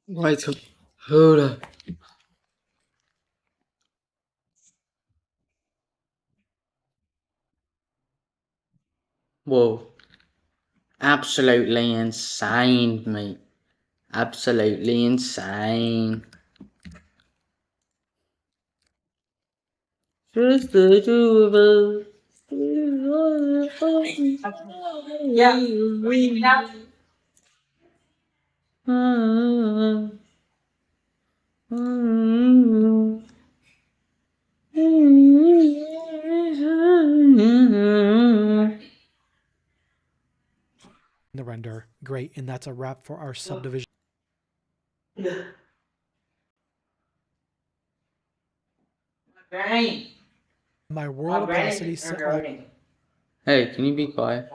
Wait, hold up. Whoa. Absolutely insane, mate. Absolutely insane. Just the two of us. Yeah, we have. The render. Great, and that's a wrap for our subdivision. Granny. My world opacity set all. Hey, can you be quiet?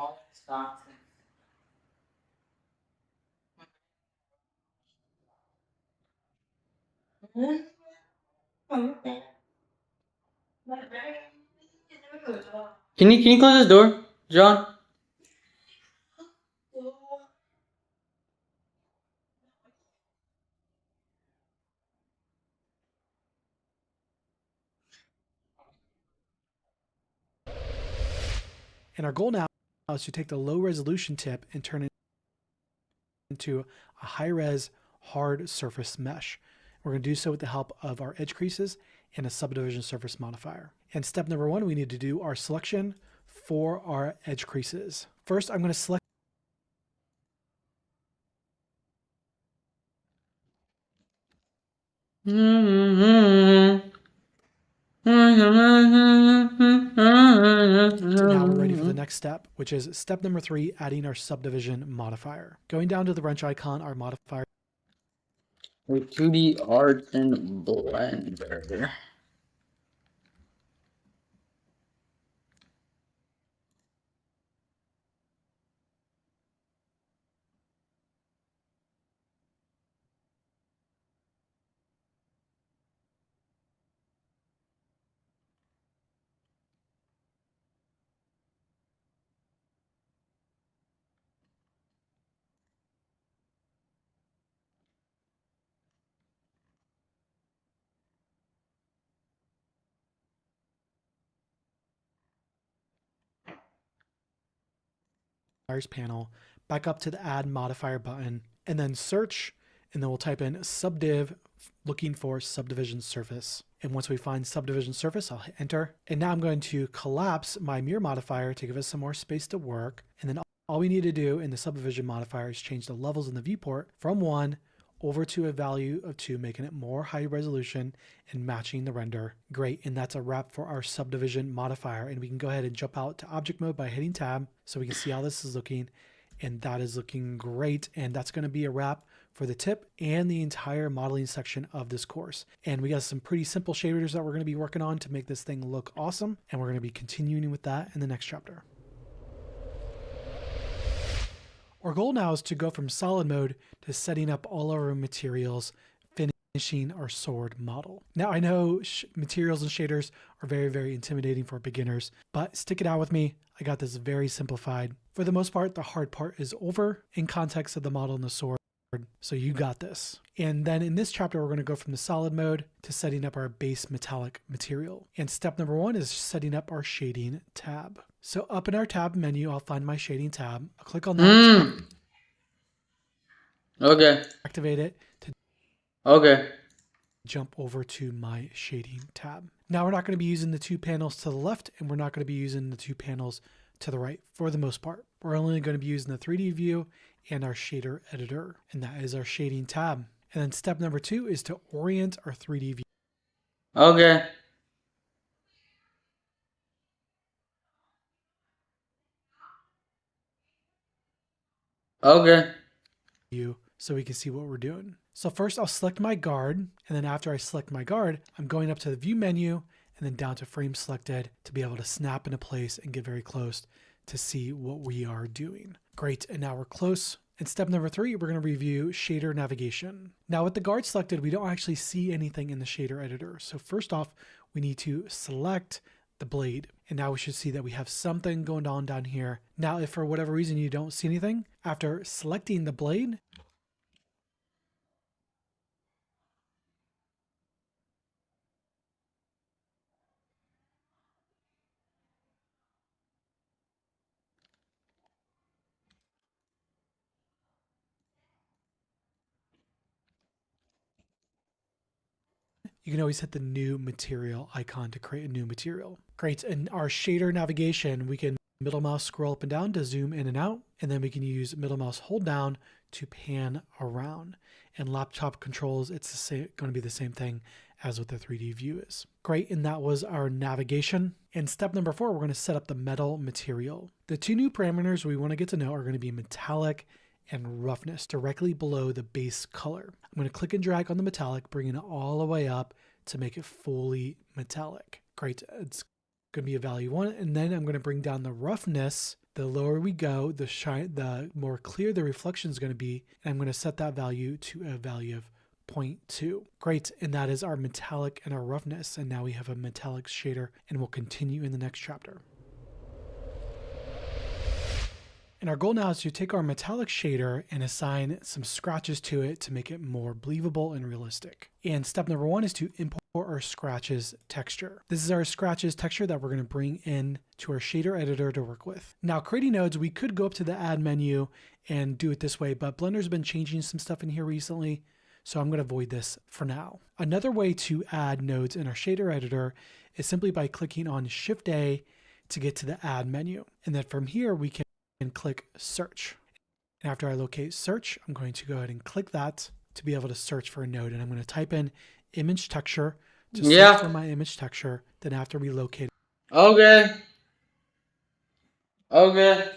Can you close this door, John? And our goal now is to take the low resolution tip and turn it into a high res hard surface mesh. We're going to do so with the help of our edge creases and a subdivision surface modifier. And step number one, we need to do our selection for our edge creases. First, I'm going to select now we're ready for the next step, which is step number 3, adding our subdivision modifier. Going down to the wrench icon, our modifier. With 2D art and Blender. Panel, back up to the add modifier button, and then search, and then we'll type in subdiv looking for subdivision surface. And once we find subdivision surface, I'll hit enter. And now I'm going to collapse my mirror modifier to give us some more space to work. And then all we need to do in the subdivision modifier is change the levels in the viewport from 1 over to a value of 2, making it more high resolution and matching the render. Great, and that's a wrap for our subdivision modifier. And we can go ahead and jump out to object mode by hitting tab so we can see how this is looking. And that is looking great. And that's going to be a wrap for the tip and the entire modeling section of this course. And we got some pretty simple shaders that we're going to be working on to make this thing look awesome. And we're going to be continuing with that in the next chapter. Our goal now is to go from solid mode to setting up all our materials, finishing our sword model. Now I know materials and shaders are very, very intimidating for beginners, but stick it out with me. I got this very simplified. For the most part, the hard part is over in context of the model and the sword. So you got this. And then in this chapter, we're going to go from the solid mode to setting up our base metallic material. And step number 1 is setting up our shading tab. So up in our tab menu, I'll find my shading tab. I'll click on that. Okay. Activate it to jump over to my shading tab. Now we're not going to be using the 2 panels to the left, and we're not going to be using the 2 panels to the right for the most part. We're only going to be using the 3D view and our shader editor, and that is our shading tab. And then step number 2 is to orient our 3D view. Okay. So we can see what we're doing. So first I'll select my guard, and then after I select my guard, I'm going up to the view menu and then down to frame selected to be able to snap into place and get very close to see what we are doing. Great, and now we're close. In step number 3, we're going to review shader navigation. Now with the guard selected, we don't actually see anything in the shader editor. So first off, we need to select the blade. And now we should see that we have something going on down here. Now, if for whatever reason you don't see anything, after selecting the blade, you can always hit the new material icon to create a new material. Great. In our shader navigation, we can middle mouse scroll up and down to zoom in and out, and then we can use middle mouse hold down to pan around. And laptop controls, it's going to be the same thing as what the 3D view is. Great, and that was our navigation. And step number 4, we're going to set up the metal material. The 2 new parameters we want to get to know are going to be metallic and roughness directly below the base color. I'm going to click and drag on the metallic, bringing it all the way up to make it fully metallic. Great, it's going to be a value 1, and then I'm going to bring down the roughness. The lower we go, the more clear the reflection is going to be, and I'm going to set that value to a value of 0.2. Great, and that is our metallic and our roughness, and now we have a metallic shader, and we'll continue in the next chapter. And our goal now is to take our metallic shader and assign some scratches to it to make it more believable and realistic. And step number 1 is to import our scratches texture. This is our scratches texture that we're going to bring in to our shader editor to work with. Now, creating nodes, we could go up to the add menu and do it this way, but Blender's been changing some stuff in here recently, so I'm going to avoid this for now. Another way to add nodes in our shader editor is simply by clicking on Shift A to get to the add menu. And then from here, we can click search. And after I locate search, I'm going to go ahead and click that to be able to search for a node. And I'm going to type in image texture to search for my image texture. Then after we locate it. Okay. Okay.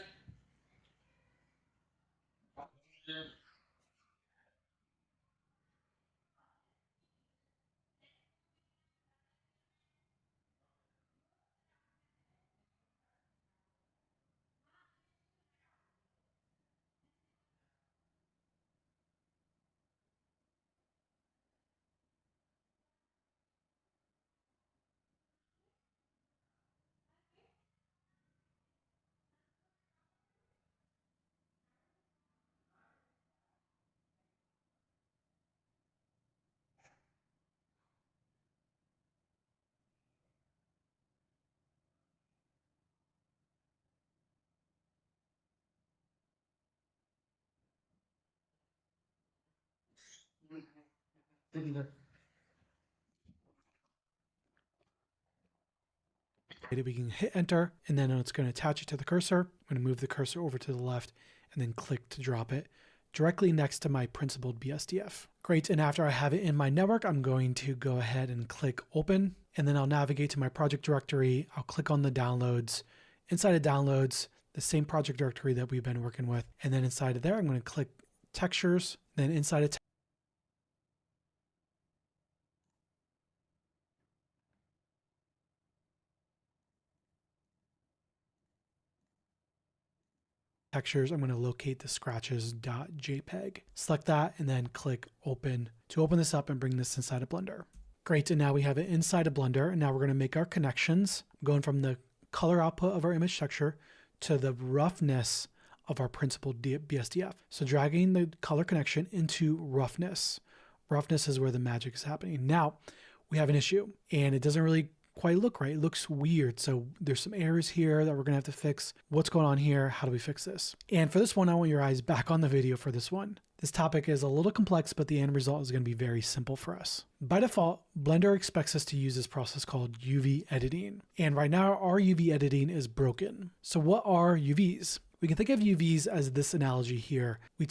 we can hit enter, and then it's going to attach it to the cursor. I'm going to move the cursor over to the left and then click to drop it directly next to my principled BSDF. Great, and after I have it in my network, I'm going to go ahead and click open, and then I'll navigate to my project directory. I'll click on the downloads. Inside of downloads, the same project directory that we've been working with, and then inside of there, I'm going to click textures, then inside of textures, I'm going to locate the scratches.jpg. Select that and then click open to open this up and bring this inside of Blender. Great, and now we have it inside of Blender, and now we're going to make our connections, going from the color output of our image texture to the roughness of our principled BSDF. So dragging the color connection into roughness. Roughness is where the magic is happening. Now we have an issue, and it doesn't really quite look right. It looks weird. So there's some errors here that we're gonna have to fix. What's going on here? How do we fix this? And for this one, I want your eyes back on the video for this one. This topic is a little complex, but the end result is gonna be very simple for us. By default, Blender expects us to use this process called UV editing. And right now our UV editing is broken. So what are UVs? We can think of UVs as this analogy here. We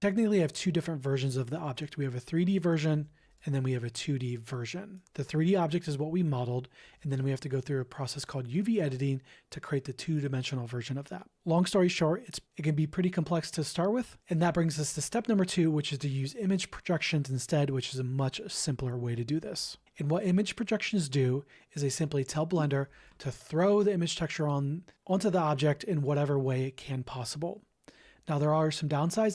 technically have 2 different versions of the object. We have a 3D version, and then we have a 2D version. The 3D object is what we modeled, and then we have to go through a process called UV editing to create the 2-dimensional version of that. Long story short, it can be pretty complex to start with, and that brings us to step number 2, which is to use image projections instead, which is a much simpler way to do this. And what image projections do is they simply tell Blender to throw the image texture onto the object in whatever way it can possible. Now there are some downsides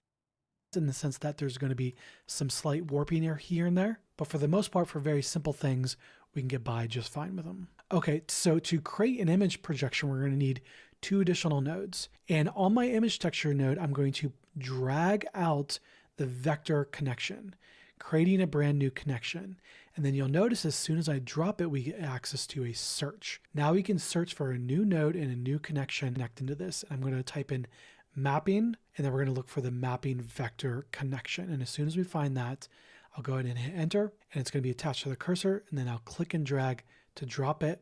in the sense that there's going to be some slight warping here and there, but for the most part, for very simple things, we can get by just fine with them. Okay, so to create an image projection, we're going to need 2 additional nodes. And on my image texture node, I'm going to drag out the vector connection, creating a brand new connection. And then you'll notice as soon as I drop it, we get access to a search. Now we can search for a new node and a new connection connecting to this. I'm going to type in mapping, and then we're going to look for the mapping vector connection. And as soon as we find that, I'll go ahead and hit enter, and it's going to be attached to the cursor, and then I'll click and drag to drop it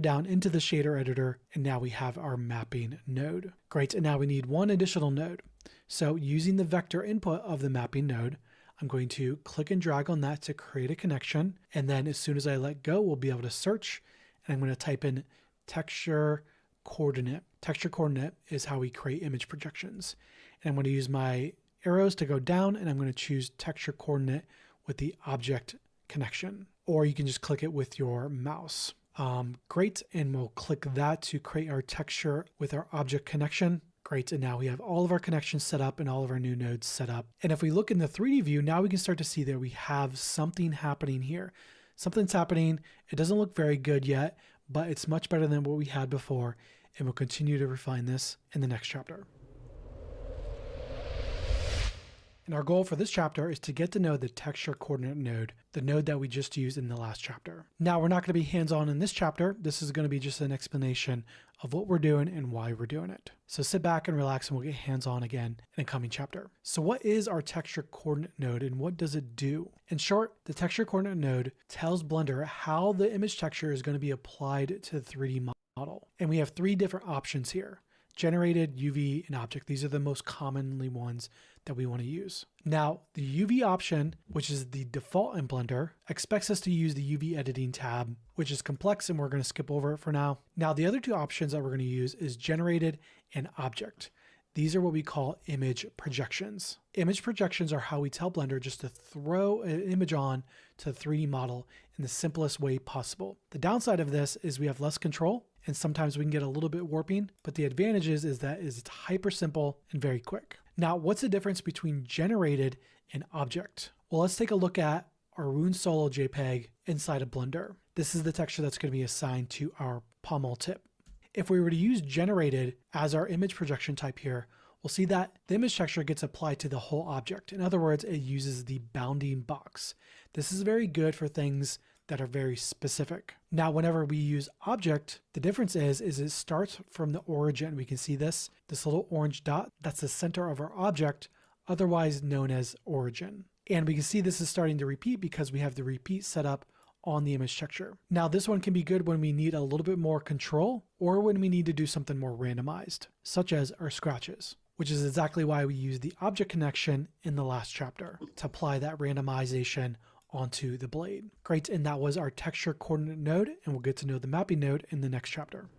down into the shader editor, and now we have our mapping node. Great, and now we need one additional node. So using the vector input of the mapping node, I'm going to click and drag on that to create a connection, and then as soon as I let go, we'll be able to search, and I'm going to type in texture coordinate. Texture coordinate is how we create image projections. And I'm going to use my arrows to go down, and I'm going to choose texture coordinate with the object connection, or you can just click it with your mouse. Great, and we'll click that to create our texture with our object connection. Great, and now we have all of our connections set up and all of our new nodes set up. And if we look in the 3D view, now we can start to see that we have something happening here. Something's happening. It doesn't look very good yet, but it's much better than what we had before, and we'll continue to refine this in the next chapter. And our goal for this chapter is to get to know the texture coordinate node, the node that we just used in the last chapter. Now, we're not going to be hands-on in this chapter. This is going to be just an explanation of what we're doing and why we're doing it. So sit back and relax, and we'll get hands-on again in a coming chapter. So what is our texture coordinate node, and what does it do? In short, the texture coordinate node tells Blender how the image texture is going to be applied to the 3D model. And we have three different options here: generated, UV, and object. These are the most commonly ones that we want to use. Now, the UV option, which is the default in Blender, expects us to use the UV editing tab, which is complex, and we're going to skip over it for now. Now, the other two options that we're going to use is generated and object. These are what we call image projections. Image projections are how we tell Blender just to throw an image on to the 3D model in the simplest way possible. The downside of this is we have less control, and sometimes we can get a little bit warping, but the advantage is that it's hyper simple and very quick. Now, what's the difference between generated and object? Well, let's take a look at our Rune Solo JPEG inside of Blender. This is the texture that's going to be assigned to our pommel tip. If we were to use generated as our image projection type here, we'll see that the image texture gets applied to the whole object. In other words, it uses the bounding box. This is very good for things that are very specific. Now, whenever we use object, the difference is it starts from the origin. We can see this little orange dot, that's the center of our object, otherwise known as origin. And we can see this is starting to repeat because we have the repeat set up on the image texture. Now, this one can be good when we need a little bit more control or when we need to do something more randomized, such as our scratches, which is exactly why we use the object connection in the last chapter to apply that randomization onto the blade. Great, and that was our texture coordinate node, and we'll get to know the mapping node in the next chapter.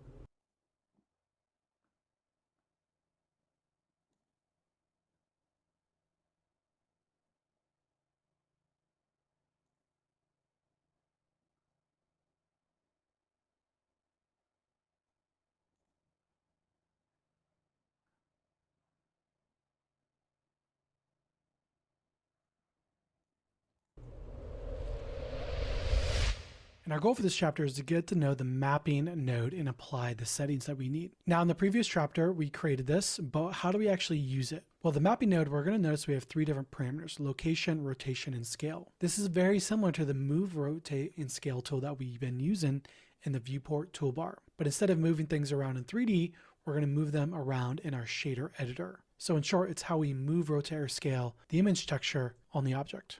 And our goal for this chapter is to get to know the mapping node and apply the settings that we need. Now, in the previous chapter, we created this, but how do we actually use it? Well, the mapping node, we're going to notice we have three different parameters: location, rotation, and scale. This is very similar to the move, rotate, and scale tool that we've been using in the viewport toolbar. But instead of moving things around in 3D, we're going to move them around in our shader editor. So in short, it's how we move, rotate, or scale the image texture on the object.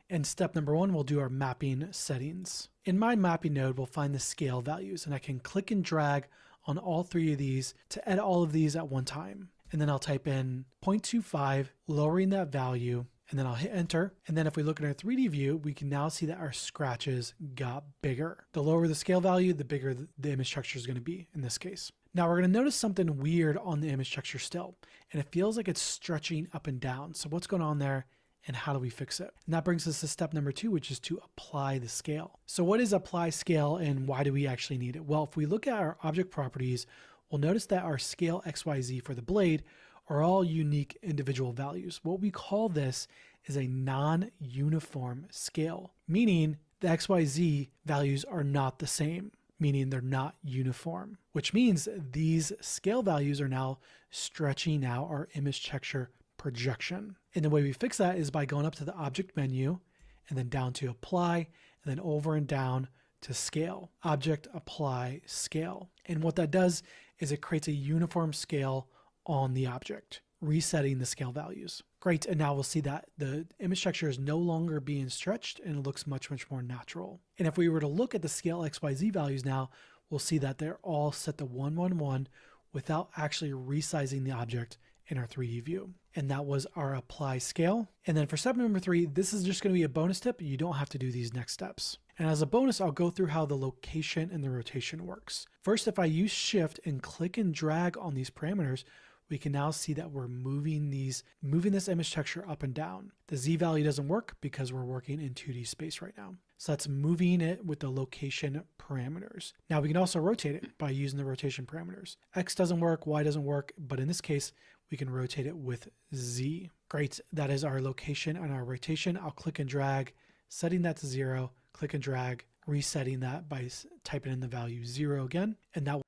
And step number one, we'll do our mapping settings. In my mapping node, we'll find the scale values, and I can click and drag on all three of these to edit all of these at one time. And then I'll type in 0.25, lowering that value, and then I'll hit enter. And then if we look at our 3D view, we can now see that our scratches got bigger. The lower the scale value, the bigger the image texture is going to be in this case. Now we're going to notice something weird on the image texture still, and it feels like it's stretching up and down. So what's going on there? And how do we fix it? And that brings us to step number two, which is to apply the scale. So what is apply scale and why do we actually need it? Well, if we look at our object properties, we'll notice that our scale XYZ for the blade are all unique individual values. What we call this is a non-uniform scale, meaning the XYZ values are not the same, meaning they're not uniform, which means these scale values are now stretching out our image texture projection. And the way we fix that is by going up to the object menu and then down to apply and then over and down to scale. Object, apply, scale. And what that does is it creates a uniform scale on the object, resetting the scale values. Great, and now we'll see that the image texture is no longer being stretched and it looks much, much more natural. And if we were to look at the scale XYZ values now, we'll see that they're all set to 1, 1, 1 without actually resizing the object in our 3D view. And that was our apply scale. And then for step number 3, this is just going to be a bonus tip. You don't have to do these next steps. And as a bonus, I'll go through how the location and the rotation works. First, if I use shift and click and drag on these parameters, we can now see that we're moving this image texture up and down. The Z value doesn't work because we're working in 2D space right now. So that's moving it with the location parameters. Now we can also rotate it by using the rotation parameters. X doesn't work, Y doesn't work, but in this case, we can rotate it with Z. Great, that is our location and our rotation. I'll click and drag, setting that to 0, click and drag, resetting that by typing in the value 0 again, and that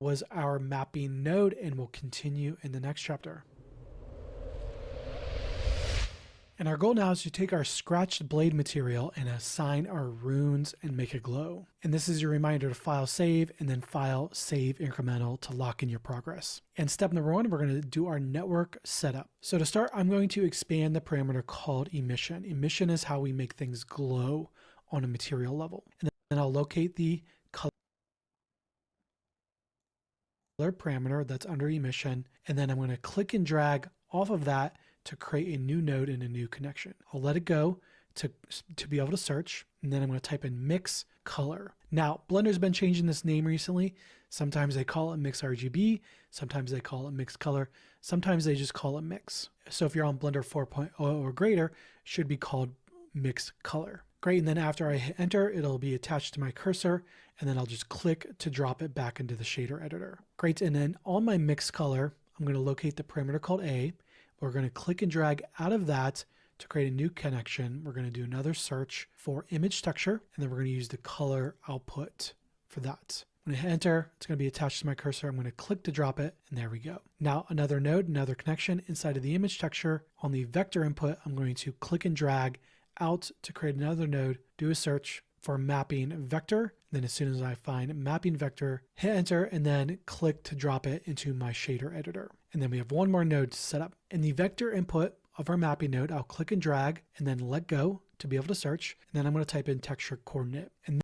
was our mapping node, and we'll continue in the next chapter. And our goal now is to take our scratched blade material and assign our runes and make it glow. And this is your reminder to file save and then file save incremental to lock in your progress. And step number 1, we're going to do our network setup. So to start, I'm going to expand the parameter called emission. Emission is how we make things glow on a material level. And then I'll locate the color parameter that's under emission, and then I'm going to click and drag off of that to create a new node and a new connection. I'll let it go to be able to search, and then I'm going to type in mix color. Now, Blender's been changing this name recently. Sometimes they call it mix RGB, sometimes they call it mix color, sometimes they just call it mix. So if you're on Blender 4.0 or greater, it should be called mix color. Great, and then after I hit enter, it'll be attached to my cursor, and then I'll just click to drop it back into the shader editor. Great, and then on my mix color, I'm going to locate the parameter called A. We're going to click and drag out of that to create a new connection. We're going to do another search for image texture, and then we're going to use the color output for that. When I hit enter, it's going to be attached to my cursor. I'm going to click to drop it, and there we go. Now another node, another connection inside of the image texture. On the vector input, I'm going to click and drag out to create another node, do a search for mapping vector. Then as soon as I find mapping vector, hit enter, and then click to drop it into my shader editor. And then we have one more node to set up. In the vector input of our mapping node, I'll click and drag and then let go to be able to search. And then I'm going to type in texture coordinate. And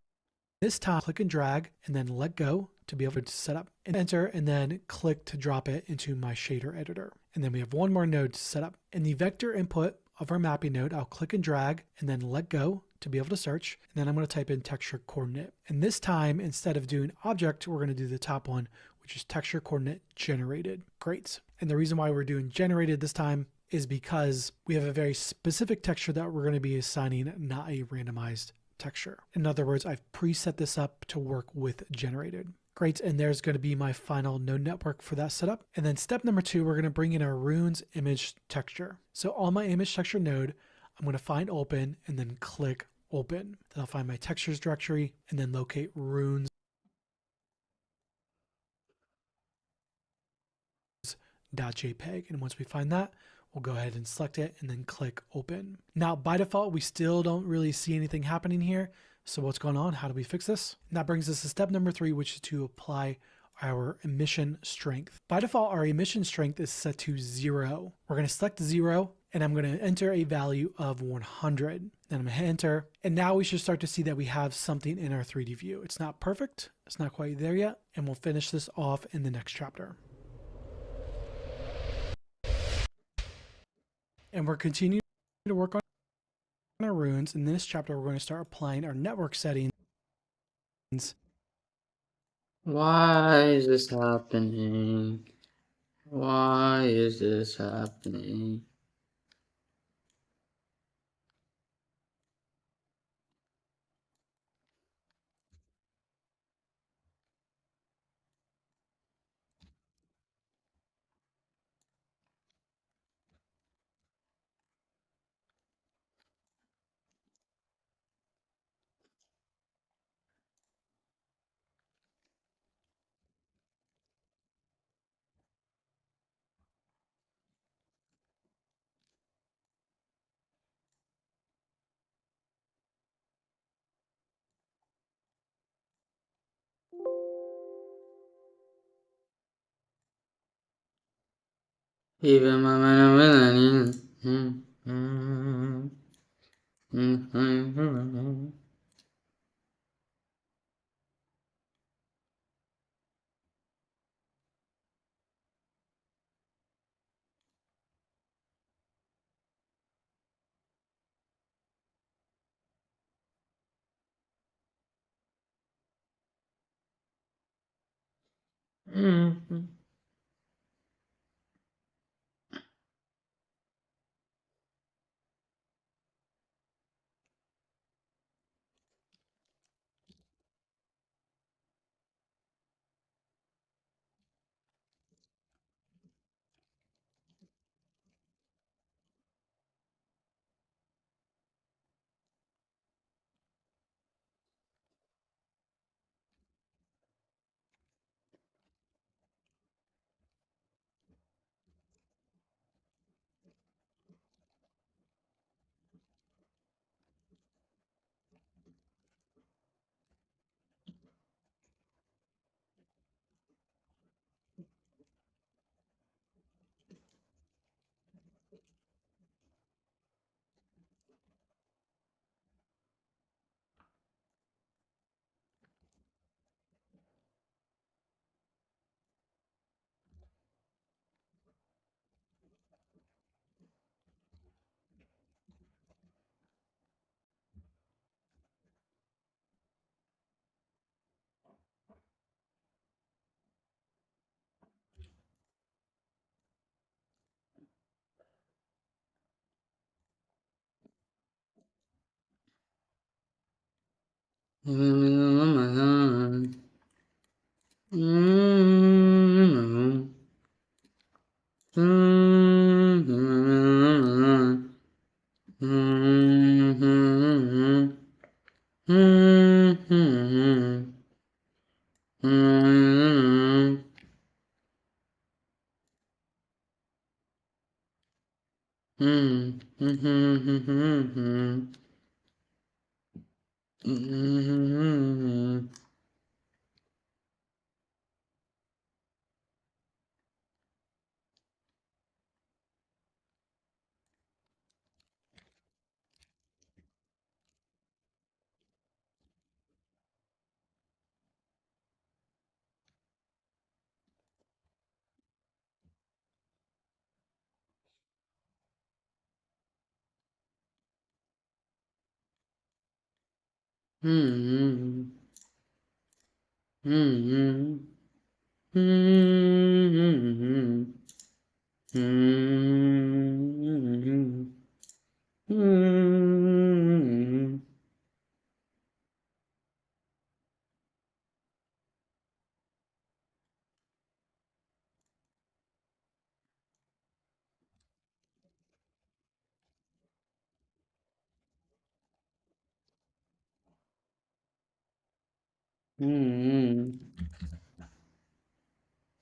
this time, click and drag and then let go to be able to set up and enter, and then click to drop it into my shader editor. And then we have one more node to set up. In the vector input of our mapping node, I'll click and drag and then let go to be able to search. And then I'm going to type in texture coordinate. And this time, instead of doing object, we're going to do the top one, which is texture coordinate generated. Great. And the reason why we're doing generated this time is because we have a very specific texture that we're going to be assigning, not a randomized texture. In other words, I've preset this up to work with generated. Great, and there's going to be my final node network for that setup. And then step number 2, we're going to bring in our runes image texture. So on my image texture node, I'm going to find open and then click open. Then I'll find my textures directory and then locate runes.jpg. And once we find that, we'll go ahead and select it and then click open. Now, by default, we still don't really see anything happening here. So what's going on? How do we fix this? And that brings us to step number 3, which is to apply our emission strength. By default, our emission strength is set to 0. We're going to select 0, and I'm going to enter a value of 100. Then I'm going to hit enter. And now we should start to see that we have something in our 3D view. It's not perfect. It's not quite there yet. And we'll finish this off in the next chapter. And we're continuing to work on our runes. In this chapter, we're going to start applying our network settings. Why is this happening? Why is this happening? Even my man,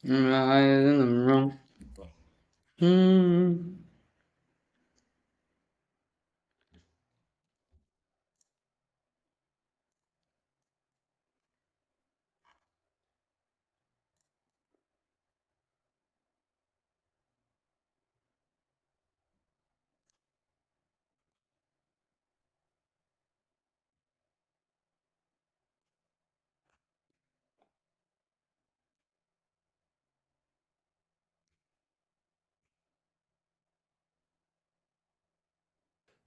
Eyes in the room.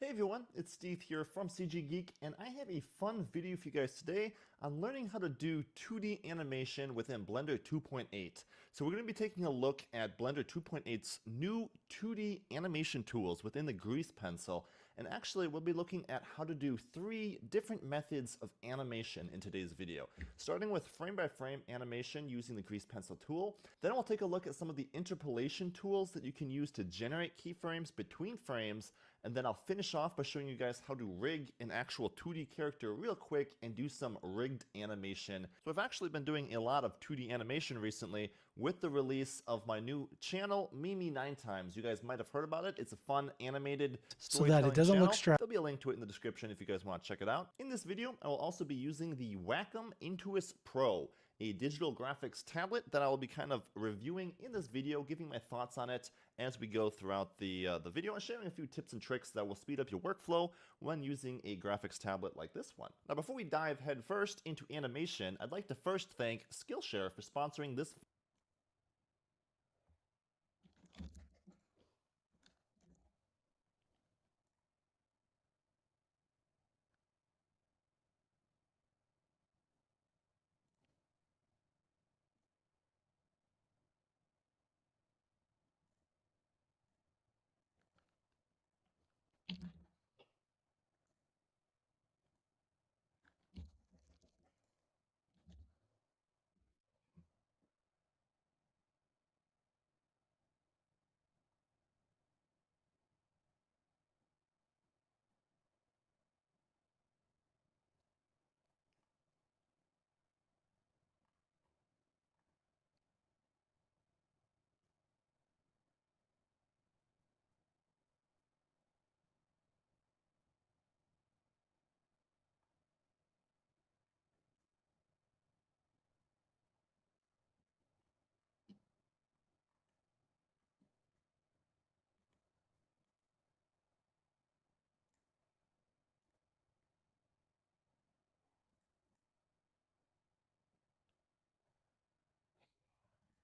Hey everyone, it's Steve here from CG Geek, and I have a fun video for you guys today on learning how to do 2D animation within Blender 2.8. So we're going to be taking a look at Blender 2.8's new 2D animation tools within the Grease Pencil, and actually we'll be looking at how to do 3 different methods of animation in today's video. Starting with frame-by-frame animation using the Grease Pencil tool, then we'll take a look at some of the interpolation tools that you can use to generate keyframes between frames, and then I'll finish off by showing you guys how to rig an actual 2D character real quick and do some rigged animation. So I've actually been doing a lot of 2D animation recently with the release of my new channel, Mimi 9 Times. You guys might have heard about it. It's a fun animated So storytelling that it doesn't channel. look strapped. There'll be a link to it in the description if you guys want to check it out. In this video, I will also be using the Wacom Intuos Pro. a digital graphics tablet that I will be kind of reviewing in this video, giving my thoughts on it as we go throughout the video, and sharing a few tips and tricks that will speed up your workflow when using a graphics tablet like this one. Now, before we dive headfirst into animation, I'd like to first thank Skillshare for sponsoring this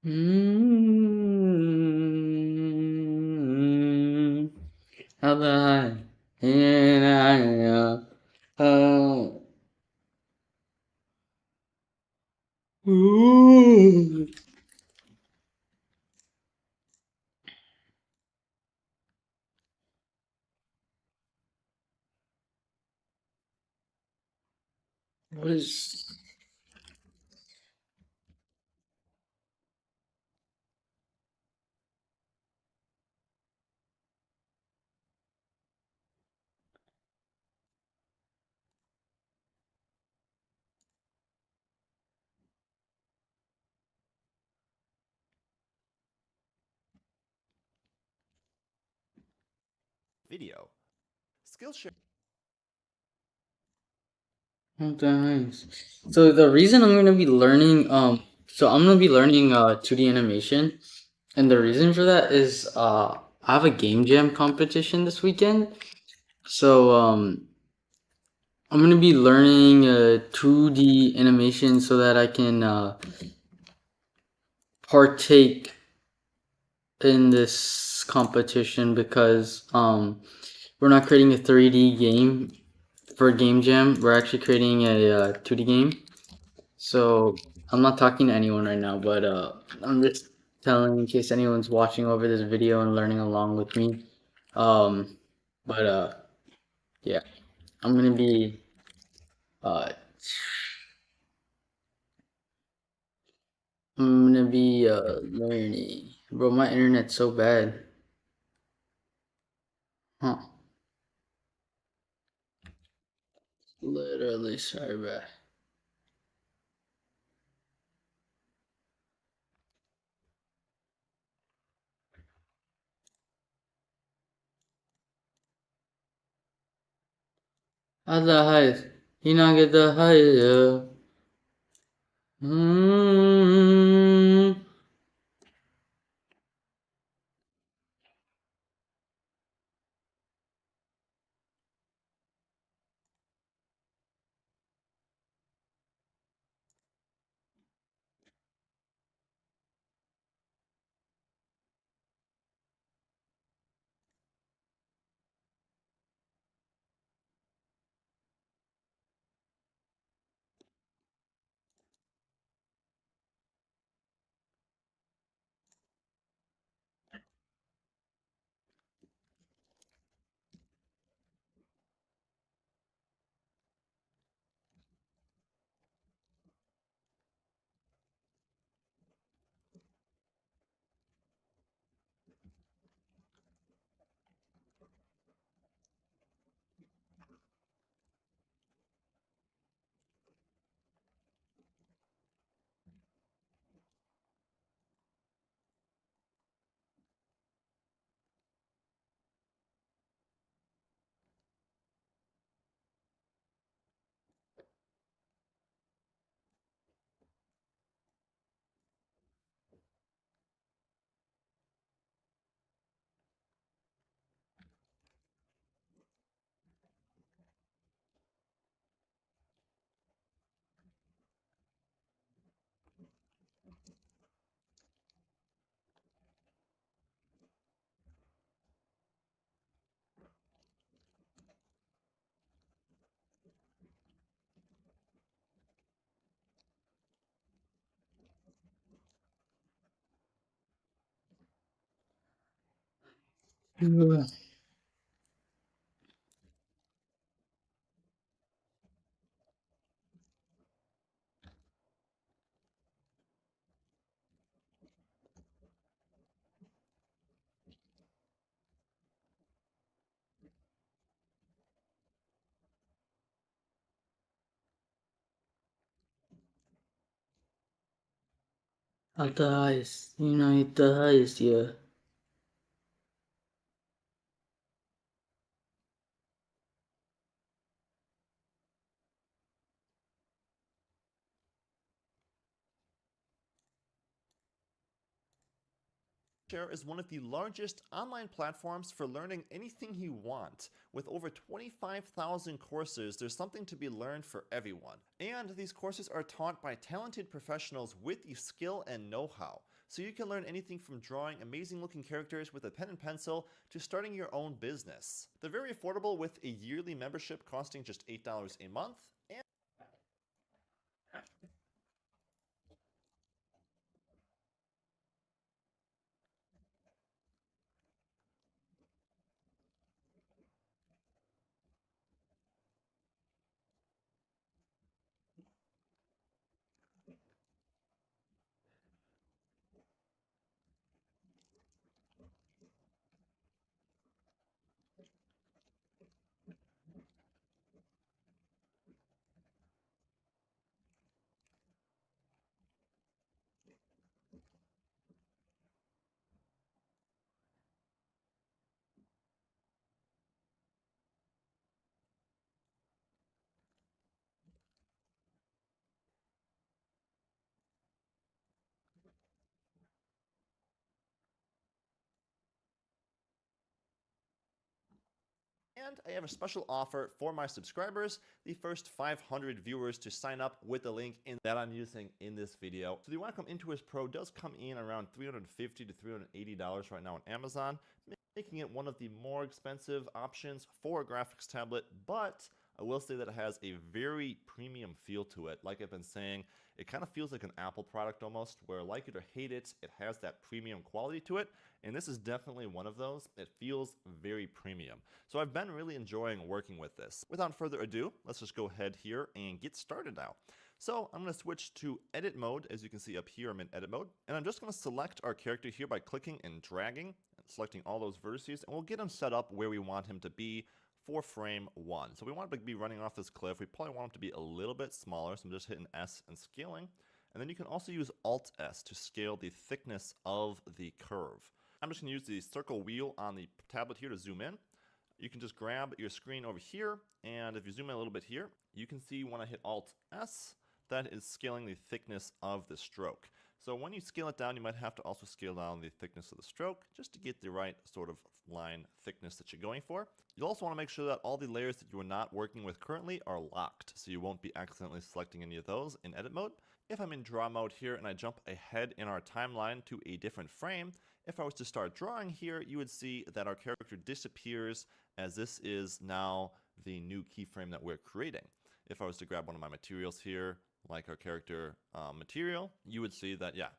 Mm, how the high? Yeah, ooh. What is video. Skillshare oh, nice? So the reason I'm gonna be learning so I'm gonna be learning 2D animation, and the reason for that is I have a game jam competition this weekend. So I'm gonna be learning 2D animation so that I can partake in this competition, because we're not creating a 3D game for Game Jam. We're actually creating a 2D game. So I'm not talking to anyone right now, but I'm just telling in case anyone's watching over this video and learning along with me. Um, but yeah, I'm gonna be uh, learning. Bro, my internet's so bad. Huh? Literally, sorry, bro. At the highest, you not get the highest. Mm. At the highest, at the highest, yeah. Skillshare is one of the largest online platforms for learning anything you want. With over 25,000 courses, there's something to be learned for everyone. And these courses are taught by talented professionals with the skill and know-how. So you can learn anything from drawing amazing looking characters with a pen and pencil to starting your own business. They're very affordable with a yearly membership costing just $8 a month. And I have a special offer for my subscribers, the first 500 viewers to sign up with the link that I'm using in this video. So the Wacom Intuos Pro does come in around $350 to $380 right now on Amazon, making it one of the more expensive options for a graphics tablet, but I will say that it has a very premium feel to it. Like I've been saying, it kind of feels like an Apple product almost, where like it or hate it, it has that premium quality to it, and this is definitely one of those. It feels very premium. So I've been really enjoying working with this. Without further ado, let's just go ahead here and get started now. So I'm going to switch to edit mode. As you can see up here, I'm in edit mode, and I'm just going to select our character here by clicking and dragging, and selecting all those vertices, and we'll get him set up where we want him to be for frame 1. So we want him to be running off this cliff. We probably want him to be a little bit smaller, so I'm just hitting S and scaling. And then you can also use Alt S to scale the thickness of the curve. I'm just going to use the circle wheel on the tablet here to zoom in. You can just grab your screen over here, and if you zoom in a little bit here, you can see when I hit Alt S, that is scaling the thickness of the stroke. So when you scale it down, you might have to also scale down the thickness of the stroke just to get the right sort of line thickness that you're going for. You'll also want to make sure that all the layers that you are not working with currently are locked, so you won't be accidentally selecting any of those in edit mode. If I'm in draw mode here and I jump ahead in our timeline to a different frame, if I was to start drawing here, you would see that our character disappears, as this is now the new keyframe that we're creating. If I was to grab one of my materials here, like our character material, you would see that, yeah,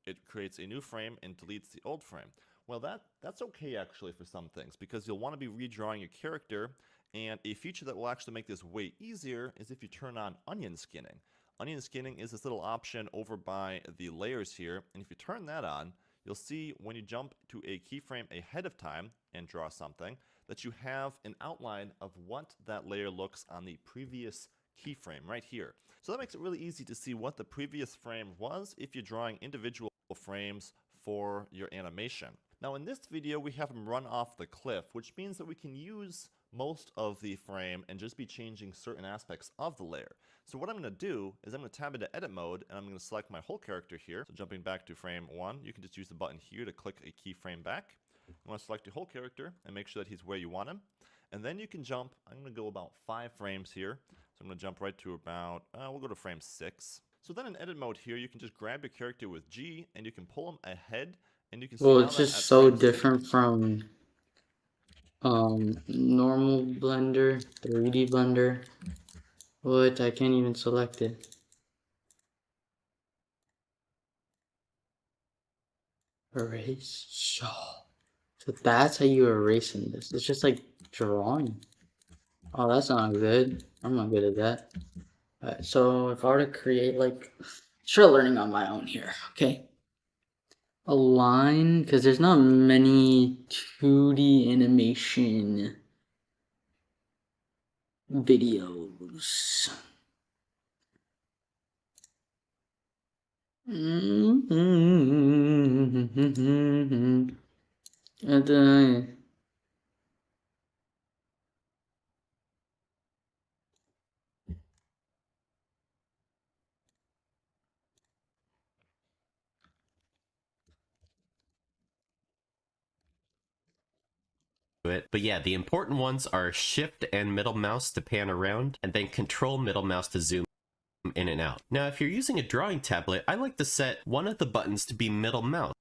it creates a new frame and deletes the old frame. Well, that's okay actually for some things, because you'll want to be redrawing your character, and a feature that will actually make this way easier is if you turn on onion skinning. Onion skinning is this little option over by the layers here, and if you turn that on, you'll see when you jump to a keyframe ahead of time and draw something, that you have an outline of what that layer looks on the previous keyframe right here. So that makes it really easy to see what the previous frame was if you're drawing individual frames for your animation. Now in this video, we have him run off the cliff, which means that we can use most of the frame and just be changing certain aspects of the layer. So what I'm going to do is I'm going to tab into edit mode, and I'm going to select my whole character here. So jumping back to frame 1, you can just use the button here to click a keyframe back. I'm going to select your whole character and make sure that he's where you want him. And then you can jump, I'm going to go about 5 frames here. So I'm going to jump right to about, we'll go to frame 6. So then in edit mode here, you can just grab your character with G, and you can pull him ahead, and you can see Well, now it's that just at so frame 6, different from normal Blender, 3D Blender. What? I can't even select it. Erase. Shaw. So that's how you erasing this. It's just like drawing. Oh, that's not good. I'm not good at that. Alright, so if I were to create like, try learning on my own here, okay? A line, because there's not many 2D animation videos. And then it. But yeah, the important ones are shift and middle mouse to pan around, and then control middle mouse to zoom in and out. Now, if you're using a drawing tablet, I like to set one of the buttons to be middle mouse.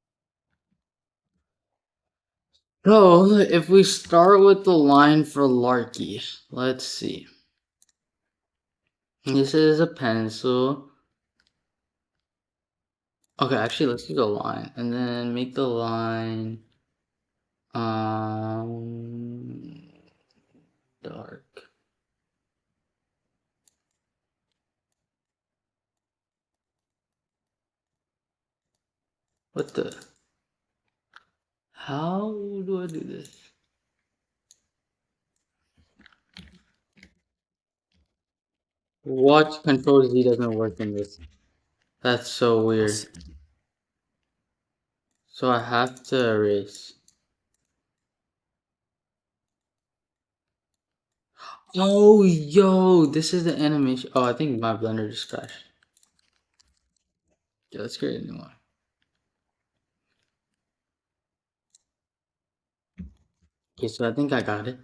so if we start with the line for Larky, let's see. This is a pencil. Okay, actually let's do the line and then make the line dark. What the? How do I do this? Watch Control Z doesn't work in this. That's so weird. So I have to erase. Oh, yo, this is the animation. Oh, I think my Blender just crashed. Yeah, let's create a new one. Okay, so I think I got it.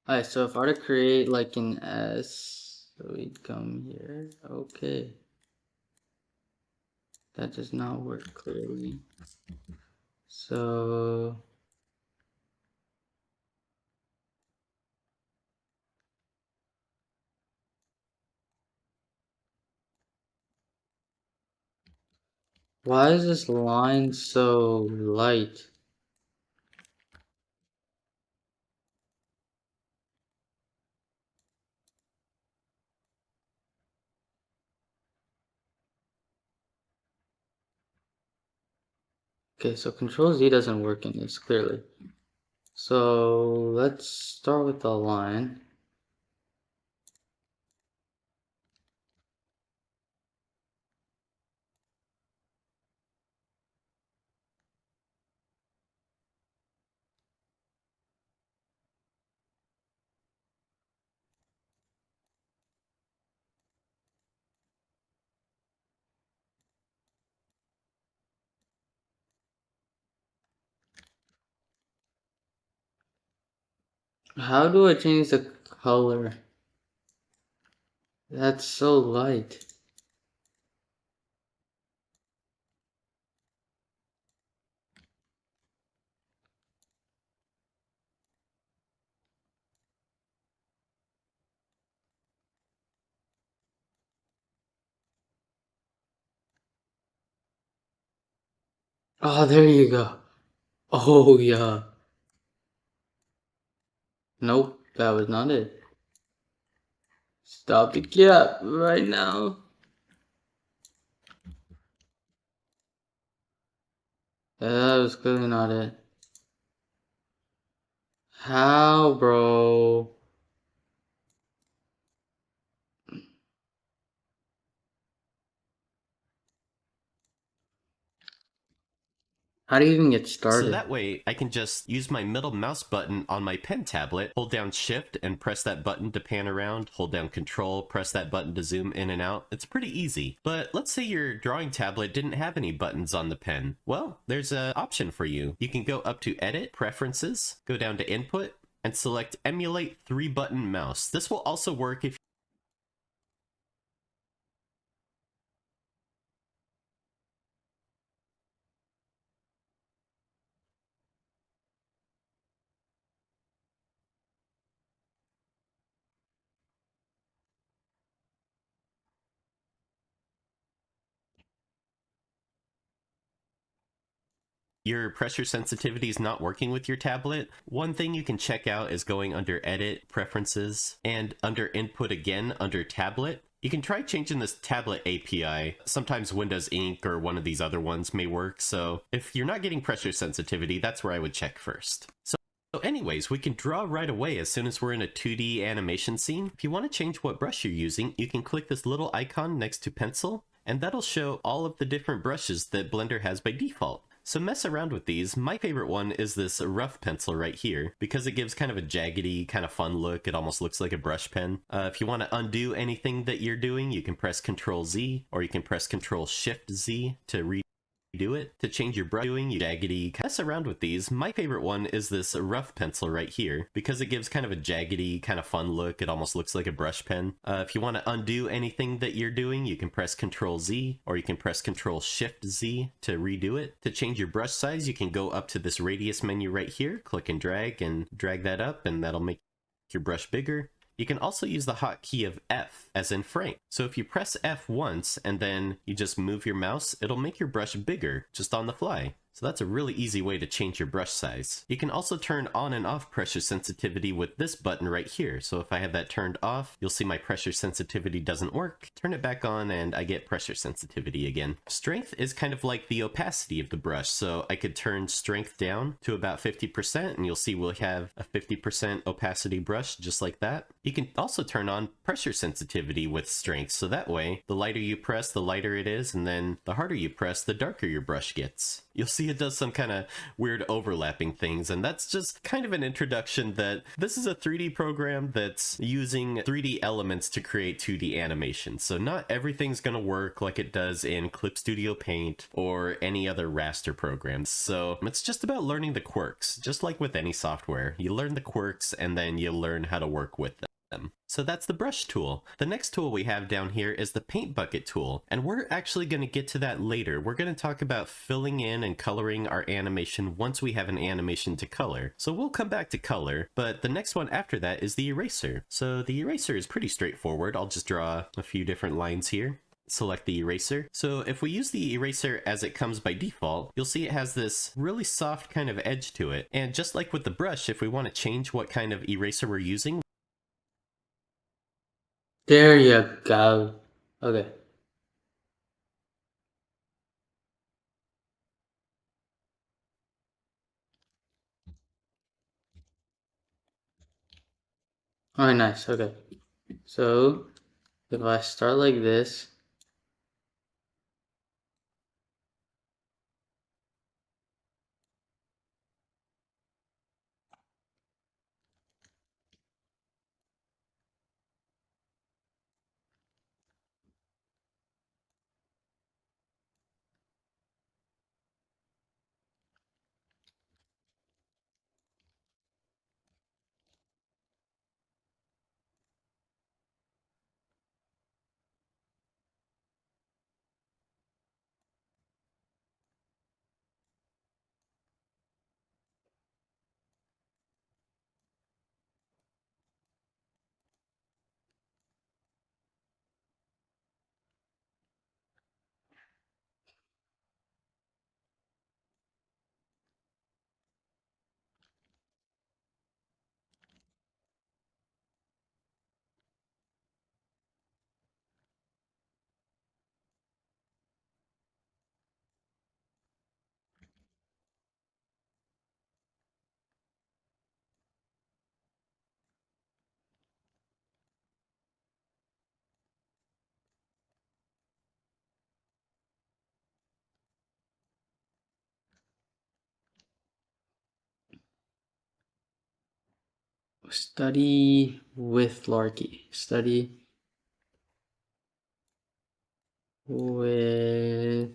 Alright, so if I were to create like an S, so we'd come here. Okay. That does not work clearly. So why is this line so light? Okay, so Control Z doesn't work in this clearly. So let's start with the line. How do I change the color? That's so light. Oh, there you go. Oh, yeah. Nope, that was not it. Stop the cap right now. That was clearly not it. How, bro? How do you even get So started? that way, I can just use my middle mouse button on my pen tablet, hold down shift and press that button to pan around, hold down control, press that button to zoom in and out. It's pretty easy. But let's say your drawing tablet didn't have any buttons on the pen. Well, there's an option for you. You can go up to Edit, Preferences, go down to Input, and select Emulate 3-button mouse. This will also work if your pressure sensitivity is not working with your tablet, one thing you can check out is going under Edit, Preferences, and under Input again under Tablet. You can try changing this tablet API. Sometimes Windows Ink or one of these other ones may work, so if you're not getting pressure sensitivity, that's where I would check first. So anyways, we can draw right away as soon as we're in a 2D animation scene. If you want to change what brush you're using, you can click this little icon next to pencil, and that'll show all of the different brushes that Blender has by default. So mess around with these. My favorite one is this rough pencil right here, because it gives kind of a jaggedy, kind of fun look. It almost looks like a brush pen. If you want to undo anything that you're doing, you can press Ctrl Z, or you can press Ctrl Shift Z to redo it. To change your brush doing, you jaggedy, mess around with these. My favorite one is this rough pencil right here, because it gives kind of a jaggedy, kind of fun look. It almost looks like a brush pen. If you want to undo anything that you're doing, you can press Ctrl Z, or you can press Ctrl Shift Z to redo it. To change your brush size, you can go up to this radius menu right here, click and drag that up, and that'll make your brush bigger. You can also use the hotkey of F, as in frame. So if you press F once and then you just move your mouse, it'll make your brush bigger just on the fly. So that's a really easy way to change your brush size. You can also turn on and off pressure sensitivity with this button right here. So if I have that turned off, you'll see my pressure sensitivity doesn't work. Turn it back on and I get pressure sensitivity again. Strength is kind of like the opacity of the brush. So I could turn strength down to about 50% and you'll see we'll have a 50% opacity brush just like that. You can also turn on pressure sensitivity with strength. So that way, the lighter you press, the lighter it is, and then the harder you press, the darker your brush gets. You'll see it does some kind of weird overlapping things, and that's just kind of an introduction that this is a 3D program that's using 3D elements to create 2D animation. So not everything's going to work like it does in Clip Studio Paint or any other raster programs. So it's just about learning the quirks, just like with any software. You learn the quirks and then you learn how to work with them. So that's the brush tool. The next tool we have down here is the paint bucket tool, and we're actually going to get to that later. We're going to talk about filling in and coloring our animation once we have an animation to color. So we'll come back to color, but the next one after that is the eraser. So the eraser is pretty straightforward. I'll just draw a few different lines here. Select the eraser. So if we use the eraser as it comes by default, you'll see it has this really soft kind of edge to it. And just like with the brush, if we want to change what kind of eraser we're using, There you go. Okay. Alright, nice. Okay. So if I start like this, study with Larky. Study with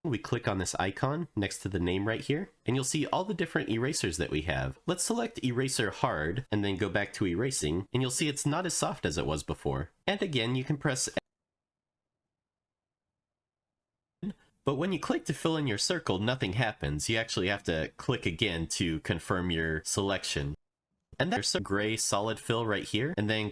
we click on this icon next to the name right here, and you'll see all the different erasers that we have. Let's select Eraser Hard, and then go back to erasing, and you'll see it's not as soft as it was before. And again, you can press N, but when you click to fill in your circle, nothing happens. You actually have to click again to confirm your selection. And there's some gray solid fill right here, and then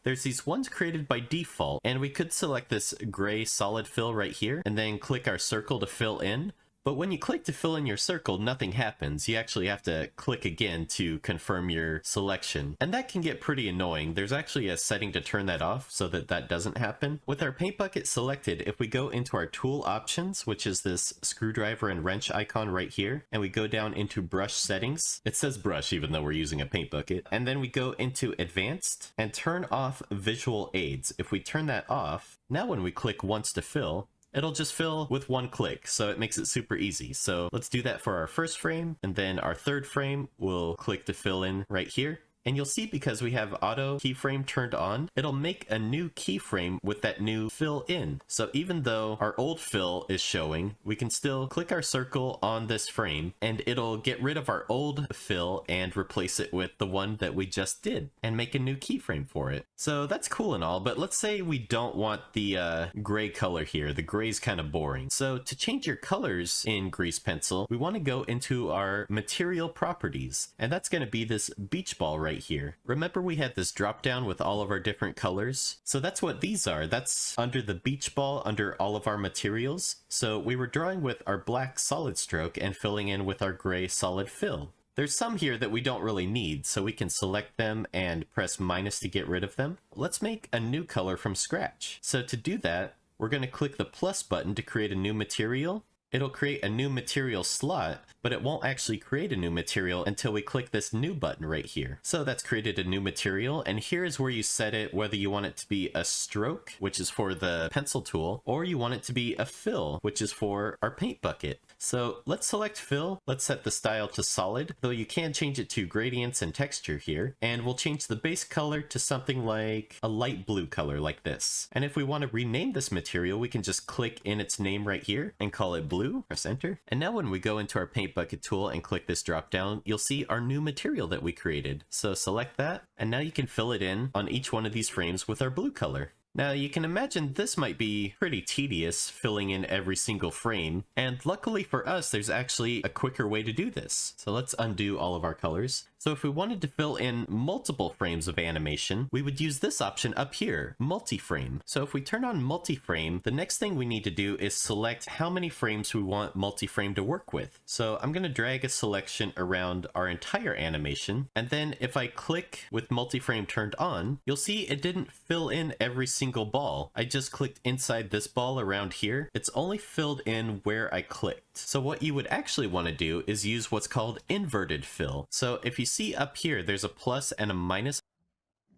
there's these ones created by default, and we could select this gray solid fill right here, and then click our circle to fill in. But when you click to fill in your circle, nothing happens. You actually have to click again to confirm your selection. And that can get pretty annoying. There's actually a setting to turn that off so that that doesn't happen. With our paint bucket selected, if we go into our tool options, which is this screwdriver and wrench icon right here, and we go down into brush settings, it says brush even though we're using a paint bucket, and then we go into advanced and turn off visual aids. If we turn that off, now when we click once to fill, it'll just fill with one click, so it makes it super easy. So let's do that for our first frame, and then our third frame, we'll click to fill in right here. And you'll see because we have auto keyframe turned on, it'll make a new keyframe with that new fill in. So even though our old fill is showing, we can still click our circle on this frame and it'll get rid of our old fill and replace it with the one that we just did and make a new keyframe for it. So that's cool and all, but let's say we don't want the gray color here. The gray's kind of boring. So to change your colors in Grease Pencil, we want to go into our material properties, and that's going to be this beach ball right here. Remember we had this drop down with all of our different colors? So that's what these are. That's under the beach ball under all of our materials. So we were drawing with our black solid stroke and filling in with our gray solid fill. There's some here that we don't really need, so we can select them and press minus to get rid of them. Let's make a new color from scratch. So to do that, we're going to click the plus button to create a new material. It'll create a new material slot, but it won't actually create a new material until we click this new button right here. So that's created a new material, and here's where you set it, whether you want it to be a stroke, which is for the pencil tool, or you want it to be a fill, which is for our paint bucket. So let's select fill. Let's set the style to solid, though you can change it to gradients and texture here. And we'll change the base color to something like a light blue color like this. And if we want to rename this material, we can just click in its name right here and call it blue, press enter. And now when we go into our paint bucket tool and click this drop down, you'll see our new material that we created. So select that, and now you can fill it in on each one of these frames with our blue color. Now you can imagine this might be pretty tedious, filling in every single frame, and luckily for us there's actually a quicker way to do this. So let's undo all of our colors. So if we wanted to fill in multiple frames of animation, we would use this option up here, multi-frame. So if we turn on multi-frame, the next thing we need to do is select how many frames we want multi-frame to work with. So I'm going to drag a selection around our entire animation, and then if I click with multi-frame turned on, you'll see it didn't fill in every single ball. I just clicked inside this ball around here. It's only filled in where I clicked. So what you would actually want to do is use what's called inverted fill. So if you see up here, there's a plus and a minus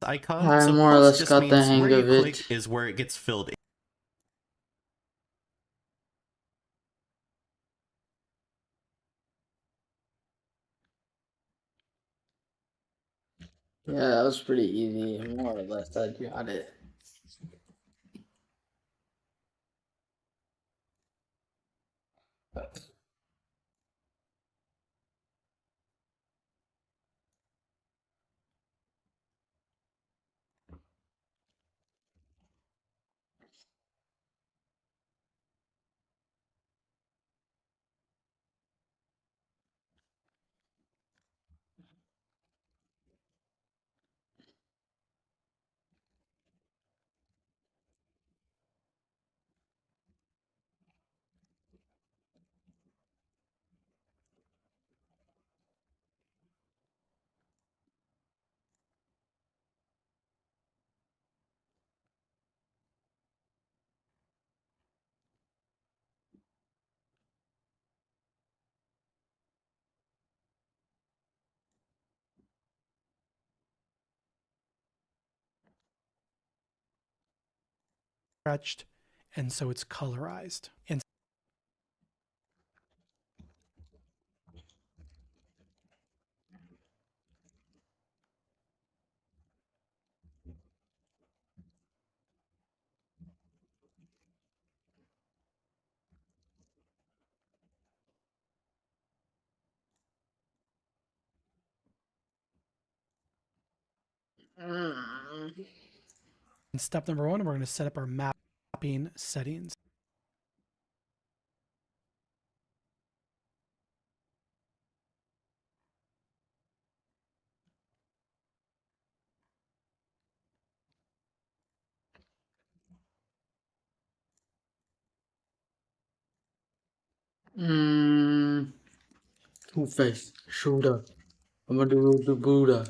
icon. I So more or plus less just got the means hang where you of it. click is where it gets filled in. Yeah, that was pretty easy. More or less, I got it. Stretched, and so it's colorized. And And step number one, we're going to set up our mapping settings. Two-Face, shooter. I'm gonna do the Buddha.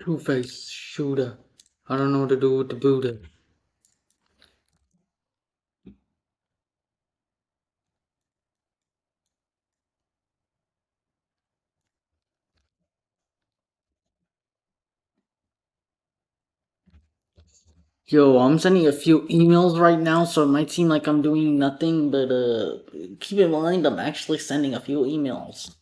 Two-Face, shooter. I don't know what to do with the Buddha. Yo, I'm sending a few emails right now, so it might seem like I'm doing nothing, but keep in mind I'm actually sending a few emails.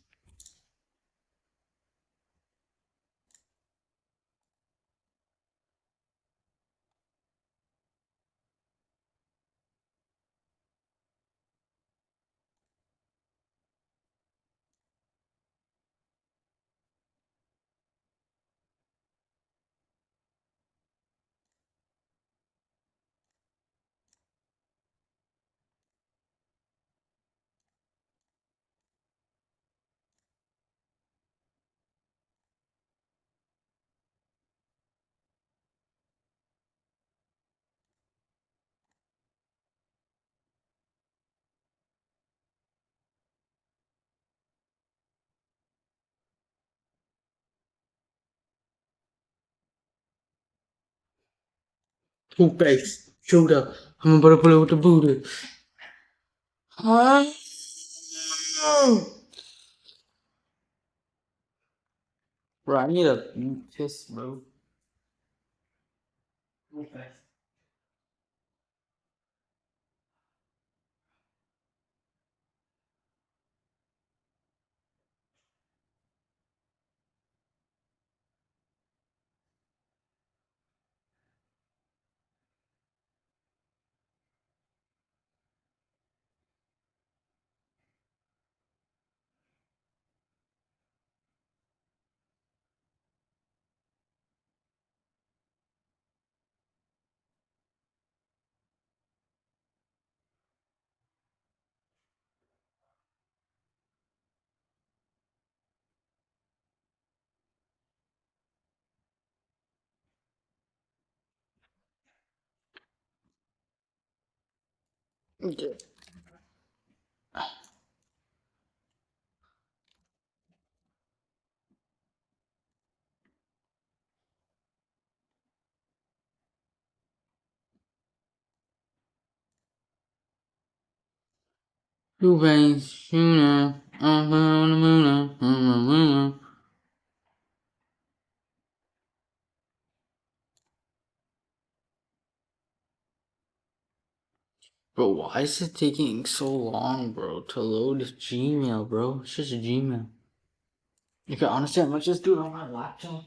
Two-Face, shooter. I'm gonna play with the Buddha. Huh? Bro, I need a piss, bro. Two-Face. Okay. Two-Face, shooter. I'm on the moon. Bro, why is it taking so long, bro, to load Gmail, bro? It's just a Gmail. You can honestly, I might just do it on my laptop.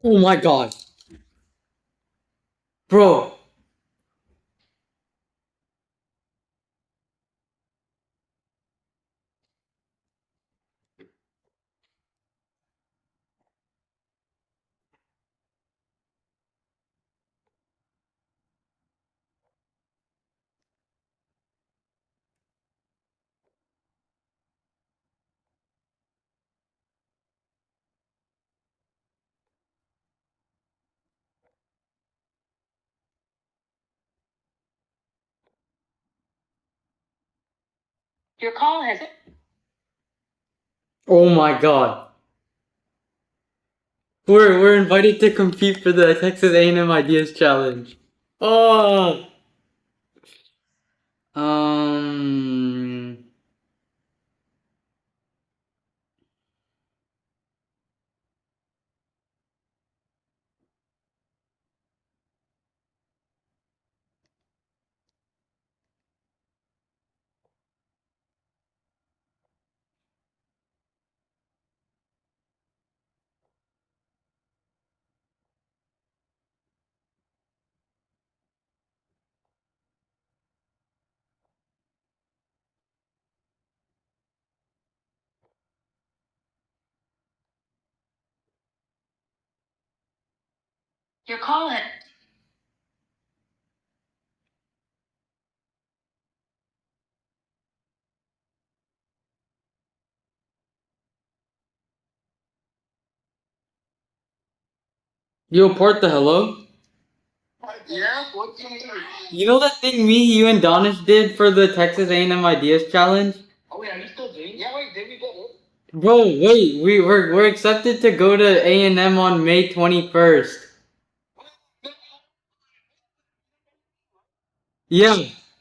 Oh my god. Bro. Your call has. Oh my god. We're invited to compete for the Texas A&M Ideas Challenge. Oh. Um. Your call has. You port the hello? Yeah, what do you mean? You know that thing me, you, and Donish did for the Texas A&M Ideas Challenge? Oh wait, are you still doing? Yeah, wait, did we get it? Bro, wait, we're accepted to go to A&M on May 21st. Yeah,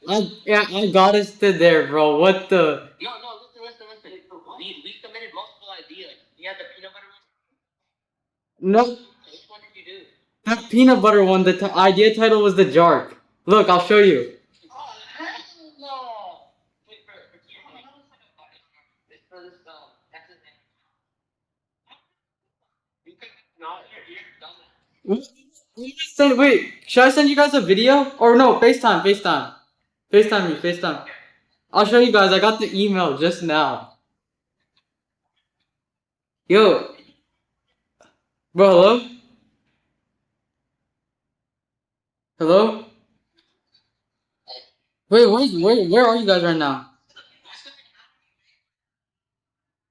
I got us to there, bro. What the? No, listen. We submitted multiple ideas. You had the peanut butter one. No, Which one did you do? that peanut butter one. The idea title was the Jark. Look, I'll show you. Oh heck no! Wait for TNA. It's for this Texas thing. You could not. You're dumb. Wait, should I send you guys a video? Or no, FaceTime. FaceTime me, FaceTime. I'll show you guys. I got the email just now. Yo, bro, hello? Hello? Wait, where are you guys right now?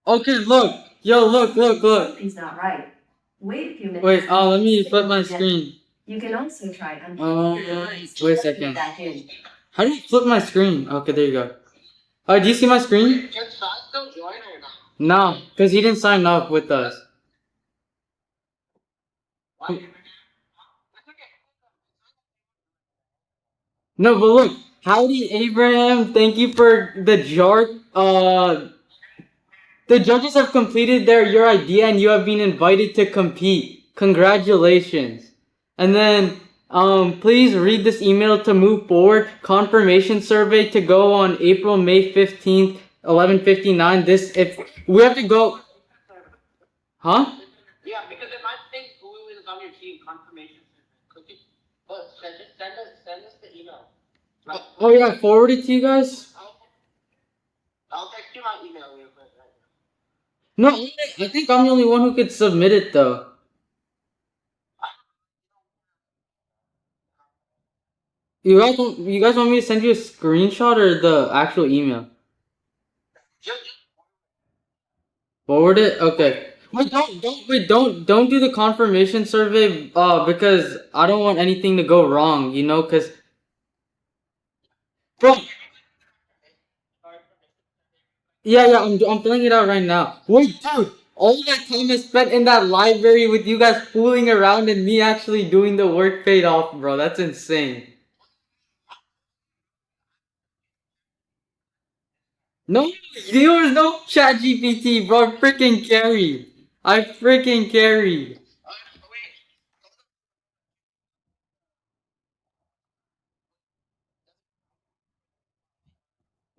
Okay, look. Yo, look. Something's not right. Wait a few minutes. Wait, let me flip my screen. You can also try unplugging your device Wait a to plug second. it back in. How do you flip my screen? Okay, there you go. Do you see my screen? Can Sai still join or not? No, because he didn't sign up with us. Why? No, but look. Howdy, Abraham. Thank you for the jar. The judges have completed your idea and you have been invited to compete. Congratulations. And then please read this email to move forward. Confirmation survey to go on May 15th, 11:59. This if we have to go. Huh? Yeah, because if I think who is on your team, confirmation. Click it. But just send us the email. Like, Oh yeah, forward it to you guys. I'll text you my email real quick. Right? No, I think I'm the only one who could submit it though. You guys want me to send you a screenshot or the actual email? Forward it? Okay. Don't do the confirmation survey, because I don't want anything to go wrong, you know, cause, bro, yeah, I'm filling it out right now. Wait, dude, all that time I spent in that library with you guys fooling around and me actually doing the work paid off, bro. That's insane. No, there was no chat GPT, bro. I freaking carried. I freaking carried.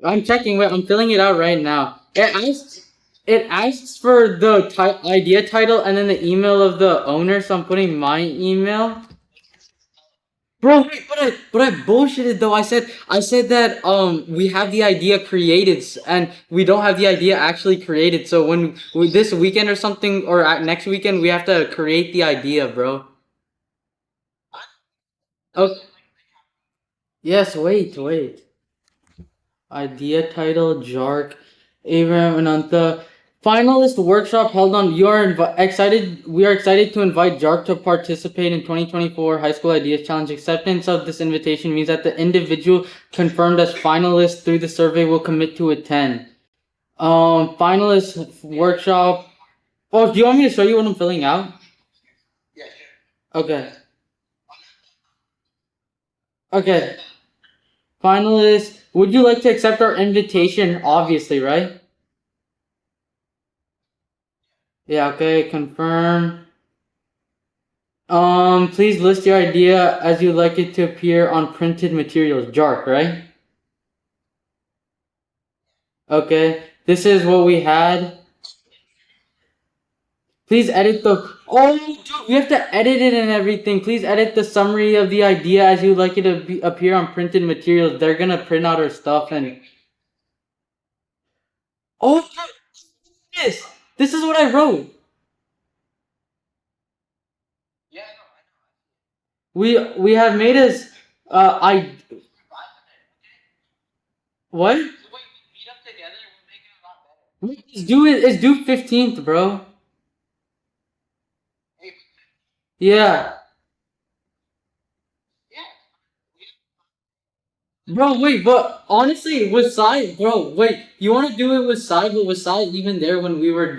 I'm checking. Wait, I'm filling it out right now. It asks for the idea title and then the email of the owner, so I'm putting my email. Bro, wait, but I bullshitted though. I said that we have the idea created and we don't have the idea actually created. So when this weekend or something or next weekend we have to create the idea, bro. Oh, yes. Wait. Idea title Jark, Abraham Ananta. Finalist workshop held on. You are excited. We are excited to invite Jark to participate in 2024 High School Ideas Challenge. Acceptance of this invitation means that the individual confirmed as finalist through the survey will commit to attend. Finalist workshop. Oh, do you want me to show you what I'm filling out? Yeah, sure. Okay. Okay. Finalists, would you like to accept our invitation? Obviously, right? Yeah, okay, confirm. Please list your idea as you'd like it to appear on printed materials. Jark, right? Okay, this is what we had. Please edit the. Oh, dude, we have to edit it and everything. Please edit the summary of the idea as you'd like it to appear on printed materials. They're gonna print out our stuff and. Oh, this! This is what I wrote! Yeah, no, I know. We have made us what? The way we meet up together, we'll make it a lot better. It's due 15th, bro. Hey, Yeah. yeah. Bro, wait, but honestly, with Sai, bro, wait, you wanna do it with Sai, but was Sai even there when we were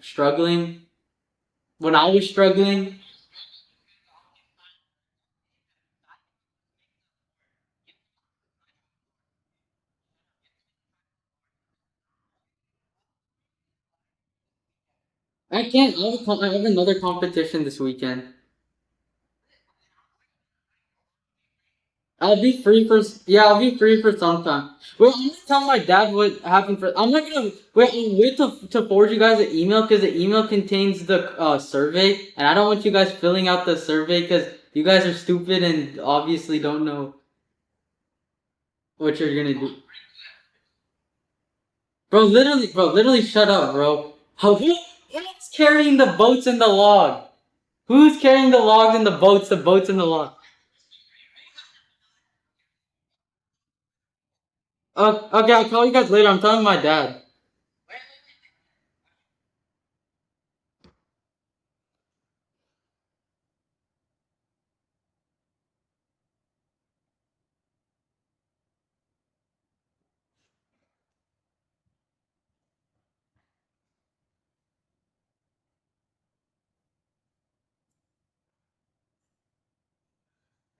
struggling? When I was struggling? I can't, I have another competition this weekend. I'll be free for I'll be free for some time. Wait, I'm gonna tell my dad what happened for. I'm not gonna wait. I'll wait to forward you guys an email because the email contains the survey, and I don't want you guys filling out the survey because you guys are stupid and obviously don't know what you're gonna do. Bro, literally, shut up, bro. Who's carrying the boats and the log? Who's carrying the logs and the boats and the log? Okay, I'll call you guys later. I'm telling my dad.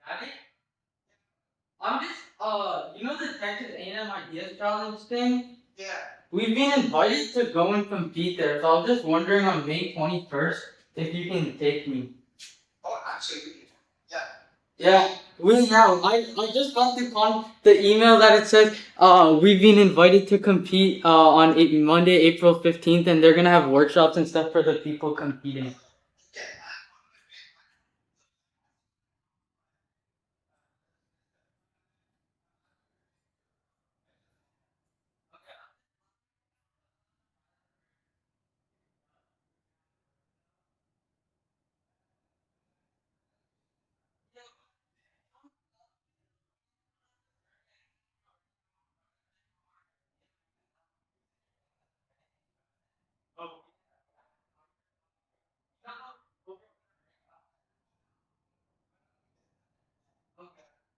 Daddy? I'm just, you know the Texas A&M Ideas Challenge thing? Yeah. We've been invited to go and compete there, so I was just wondering on May 21st if you can take me. Oh, actually, yeah. Yeah, I just got the email that it says, we've been invited to compete, on Monday, April 15th, and they're gonna have workshops and stuff for the people competing.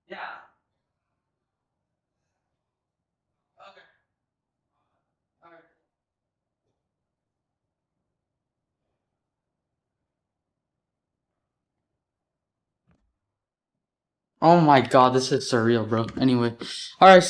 Yeah. Okay. Alright. Oh my god, this is surreal, bro. Anyway. Alright, see